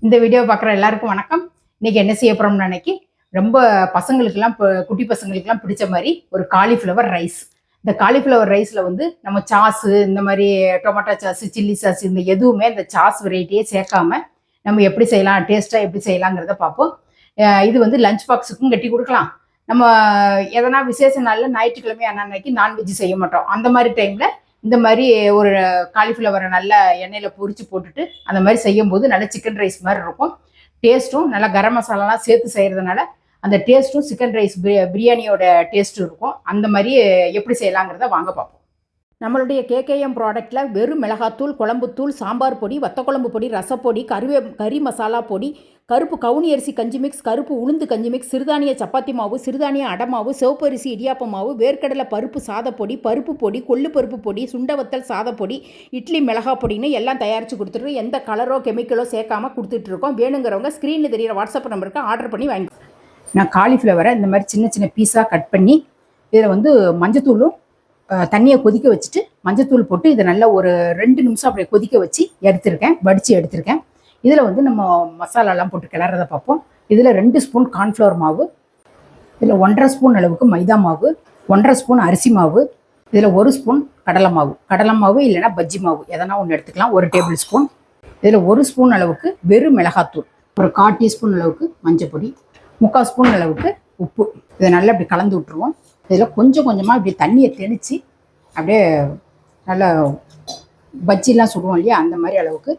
இந்த வீடியோ பார்க்குற எல்லாருக்கும் வணக்கம். இன்னைக்கு என்ன செய்ய போறோம்னு அன்னைக்கு ரொம்ப பசங்களுக்கெல்லாம் குட்டி பசங்களுக்கெல்லாம் பிடிச்ச மாதிரி ஒரு காலிஃப்ளவர் ரைஸ். இந்த காலிஃப்ளவர் ரைஸில் வந்து நம்ம சாஸு இந்த மாதிரி டொமேட்டோ சாஸு சில்லி சாஸ் இந்த எதுவுமே இந்த சாஸ் வெரைட்டியே சேர்க்காம நம்ம எப்படி செய்யலாம், டேஸ்ட்டாக எப்படி செய்யலாங்கிறத பார்ப்போம். இது வந்து லஞ்ச் பாக்ஸுக்கும் கட்டி கொடுக்கலாம். நம்ம எதனா விசேஷ நாளில் ஞாயிற்றுக்கிழமை அன்னைக்கு நான்வெஜ் செய்ய மாட்டோம். அந்த மாதிரி டைமில் இந்த மாதிரி ஒரு காலிஃப்ளவரை நல்லா எண்ணெயில் பொரிச்சு போட்டுட்டு அந்த மாதிரி செய்யும்போது நல்லா சிக்கன் ரைஸ் மாதிரி இருக்கும். டேஸ்ட்டும் நல்லா கரம் மசாலாலாம் சேர்த்து செய்கிறதுனால அந்த டேஸ்ட்டும் சிக்கன் ரைஸ் பிரியாணியோட டேஸ்ட்டும் இருக்கும். அந்த மாதிரி எப்படி செய்யலாங்கிறத வாங்க பார்ப்போம். நம்மளுடைய கேகேஎம் ப்ராடக்டில் வெறும் மிளகாத்தூள், குழம்புத்தூள், சாம்பார் பொடி, வத்தக்குழம்பு பொடி, ரசப்பொடி, கறி மசாலா பொடி, கருப்பு கவுனி அரிசி கஞ்சி மிக்ஸ், கருப்பு உளுந்து கஞ்சி மிக்ஸ், சிறுதானிய சப்பாத்தி மாவு, சிறுதானிய அடமாவு, சிவப்பரிசி இடியாப்ப மாவு, வேர்க்கடலை பருப்பு சாதப்பொடி, பருப்பு பொடி, கொள்ளு பருப்பு பொடி, சுண்டவத்தல் சாதப்பொடி, இட்லி மிளகா பொடின்னு எல்லாம் தயாரித்து கொடுத்துட்டு எந்த கலரோ கெமிக்கலோ சேர்க்காமல் கொடுத்துட்ருக்கோம். வேணுங்கிறவங்க ஸ்க்ரீனில் தெரியிற வாட்ஸ்அப் நம்பருக்கு ஆர்டர் பண்ணி வாங்கி. நான் காலிஃப்ளவரை இந்த மாதிரி சின்ன சின்ன பீஸாக கட் பண்ணி இதில் வந்து மஞ்சத்தூளும் தண்ணியை கொதிக்க வச்சுட்டு மஞ்சத்தூள் போட்டு இதை நல்லா ஒரு 2 நிமிஷம் அப்படியே கொதிக்க வச்சு எடுத்திருக்கேன், வடித்து எடுத்திருக்கேன். இதில் வந்து நம்ம மசாலாலாம் போட்டு கிளறதை பார்ப்போம். இதில் 2 ஸ்பூன் கார்ன்ஃப்ளவர் மாவு, இதில் 1.5 ஸ்பூன் அளவுக்கு மைதா மாவு, 1.5 ஸ்பூன் அரிசி மாவு, இதில் 1 ஸ்பூன் கடலை மாவு இல்லைன்னா பஜ்ஜி மாவு எதனா ஒன்று எடுத்துக்கலாம், 1 டேபிள் ஸ்பூன். இதில் 1 ஸ்பூன் அளவுக்கு வெறும் மிளகாத்தூள், ஒரு 1/4 டீஸ்பூன் அளவுக்கு மஞ்சள் பொடி, 3/4 ஸ்பூன் அளவுக்கு உப்பு. இதை நல்லா இப்படி கலந்து விட்டுருவோம். இதில் கொஞ்சம் கொஞ்சமாக இப்படி தண்ணியை தெளித்து அப்படியே நல்லா பஜ்ஜிலாம் சுடுவோம் இல்லையா, அந்த மாதிரி அளவுக்கு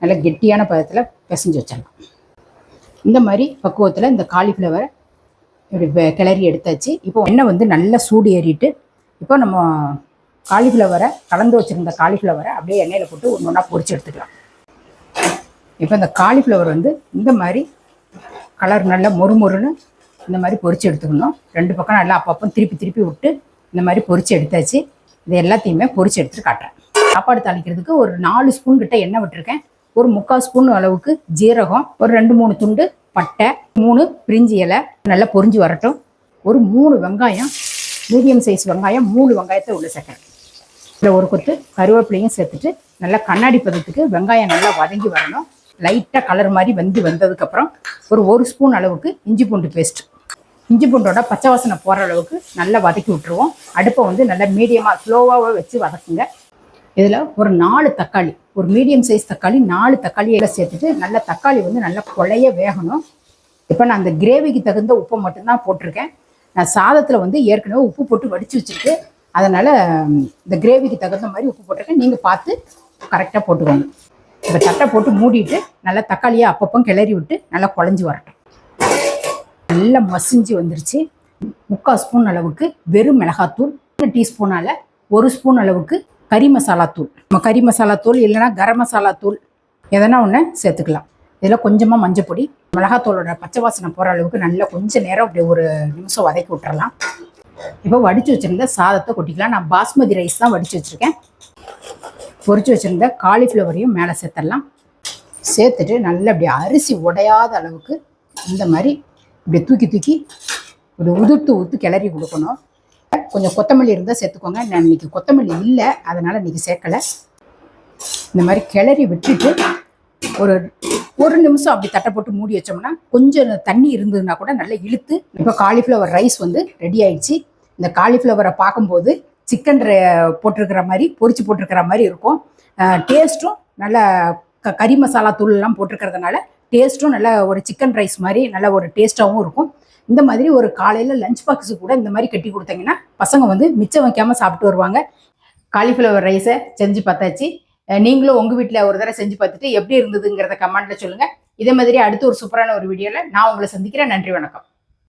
நல்லா கெட்டியான பதத்தில் பிசைஞ்சு வச்சிடலாம். இந்த மாதிரி பக்குவத்தில் இந்த காலிஃப்ளவரை இப்படி கிளறி எடுத்தாச்சு. இப்போ எண்ணெய் வந்து நல்லா சூடு ஏறிட்டு இப்போ நம்ம காலிஃப்ளவரை கலந்து வச்சுருந்த காலிஃப்ளவரை அப்படியே எண்ணெயில் போட்டு ஒன்று ஒன்றா பொரிச்சு எடுத்துக்கலாம். இப்போ இந்த காலிஃப்ளவர் வந்து இந்த மாதிரி கலர் நல்லா மொறுமொறுன்னு இந்த மாதிரி பொரிச்சு எடுத்துக்கணும். 2 பக்கம் நல்லா அப்பப்போ திருப்பி விட்டு இந்த மாதிரி பொரிச்சு எடுத்தாச்சு. இது எல்லாத்தையுமே பொரிச்சு எடுத்துட்டு காட்டுறேன். சாப்பாடு தாளிக்கிறதுக்கு ஒரு 4 ஸ்பூன் கிட்ட எண்ணெய் விட்டுருக்கேன். ஒரு 3/4 ஸ்பூன் அளவுக்கு ஜீரகம், ஒரு 2-3 துண்டு பட்டை, 3 பிரிஞ்சி இலை நல்லா பொரிஞ்சு வரட்டும். ஒரு 3 வெங்காயம், மீடியம் சைஸ் வெங்காயம் 3 வெங்காயத்தை உள்ள சேர்க்குறேன். இதில் ஒரு கொத்து கருவேப்பிலையும் சேர்த்துட்டு நல்லா கண்ணாடி பதத்துக்கு வெங்காயம் நல்லா வதங்கி வரணும். லைட்டாக கலர் மாதிரி வந்ததுக்கப்புறம் ஒரு 1 ஸ்பூன் அளவுக்கு இஞ்சி பூண்டு பேஸ்ட், இஞ்சி பூண்டோட பச்சை வாசனை போகிற அளவுக்கு நல்லா வதக்கி விட்டுருவோம். அடுப்பை வந்து நல்லா மீடியமாக ஸ்லோவாக வச்சு வதக்குங்க. இதில் ஒரு 4 தக்காளி, ஒரு மீடியம் சைஸ் தக்காளி 4 தக்காளியை சேர்த்துட்டு நல்லா தக்காளி வந்து நல்லா குழைய வேகணும். இப்போ நான் அந்த கிரேவிக்கு தகுந்த உப்பை மட்டும்தான் போட்டிருக்கேன். நான் சாதத்தில் வந்து ஏற்கனவே உப்பு போட்டு வடித்து வச்சுருக்கு, அதனால் இந்த கிரேவிக்கு தகுந்த மாதிரி உப்பு போட்டிருக்கேன். நீங்கள் பார்த்து கரெக்டாக போட்டுக்கோங்க. இந்த தட்டை போட்டு மூடிட்டு நல்லா தக்காளியை அப்பப்போ கிளறி விட்டு நல்லா குழஞ்சி வரட்டும். நல்லா மசிஞ்சு வந்துருச்சு. 3/4 ஸ்பூன் அளவுக்கு வெறும் மிளகாத்தூள், 1 டீஸ்பூனால் 1 ஸ்பூன் அளவுக்கு கறி மசாலாத்தூள், நம்ம கறி மசாலாத்தூள் இல்லைன்னா கரம் மசாலாத்தூள் எதனா ஒன்று சேர்த்துக்கலாம். இதில் கொஞ்சமாக மஞ்சள் பொடி, மிளகாத்தூளோட பச்சை வாசனை போகிற அளவுக்கு நல்லா கொஞ்சம் நேரம் அப்படி 1 நிமிஷம் வதக்கி விட்டுறலாம். இப்போ வடித்து வச்சுருந்த சாதத்தை கொட்டிக்கலாம். நான் பாஸ்மதி ரைஸ் தான் வடித்து வச்சுருக்கேன். பொரிச்சு வச்சுருந்த காலிஃப்ளவரையும் மேலே சேர்த்துடலாம். சேர்த்துட்டு நல்லா இப்படி அரிசி உடையாத அளவுக்கு இந்த மாதிரி இப்படி தூக்கி இப்படி உதுத்து கிளறி கொடுக்கணும். கொஞ்சம் கொத்தமல்லி இருந்தால் சேர்த்துக்கோங்க. நான் இன்றைக்கி கொத்தமல்லி இல்லை, அதனால் இன்றைக்கி சேர்க்கலை. இந்த மாதிரி கிளறி விட்டுட்டு ஒரு நிமிஷம் அப்படி தட்டை போட்டு மூடி வச்சோம்னா கொஞ்சம் தண்ணி இருந்ததுன்னா கூட நல்லா இழுத்து. இப்போ காலிஃப்ளவர் ரைஸ் வந்து ரெடி ஆயிடுச்சு. இந்த காலிஃப்ளவரை பார்க்கும்போது சிக்கன் போட்டிருக்கிற மாதிரி பொரிச்சு போட்டிருக்கிற மாதிரி இருக்கும். டேஸ்ட்டும் நல்லா கறி மசாலா தூள்லாம் போட்டிருக்கிறதுனால டேஸ்ட்டும் நல்லா ஒரு சிக்கன் ரைஸ் மாதிரி நல்ல ஒரு டேஸ்ட்டாகவும் இருக்கும். இந்த மாதிரி ஒரு காலையில் லஞ்ச் பாக்ஸு கூட இந்த மாதிரி கட்டி கொடுத்தீங்கன்னா பசங்க வந்து மிச்சம் வைக்காமல் சாப்பிட்டு வருவாங்க. காலிஃப்ளவர் ரைஸை செஞ்சு பார்த்தாச்சு. நீங்களும் உங்கள் வீட்டில் ஒரு தடவை செஞ்சு பார்த்துட்டு எப்படி இருந்ததுங்கிறத கமெண்ட்டில் சொல்லுங்கள். இதே மாதிரி அடுத்து ஒரு சூப்பரான ஒரு வீடியோவில் நான் உங்களை சந்திக்கிறேன். நன்றி, வணக்கம்.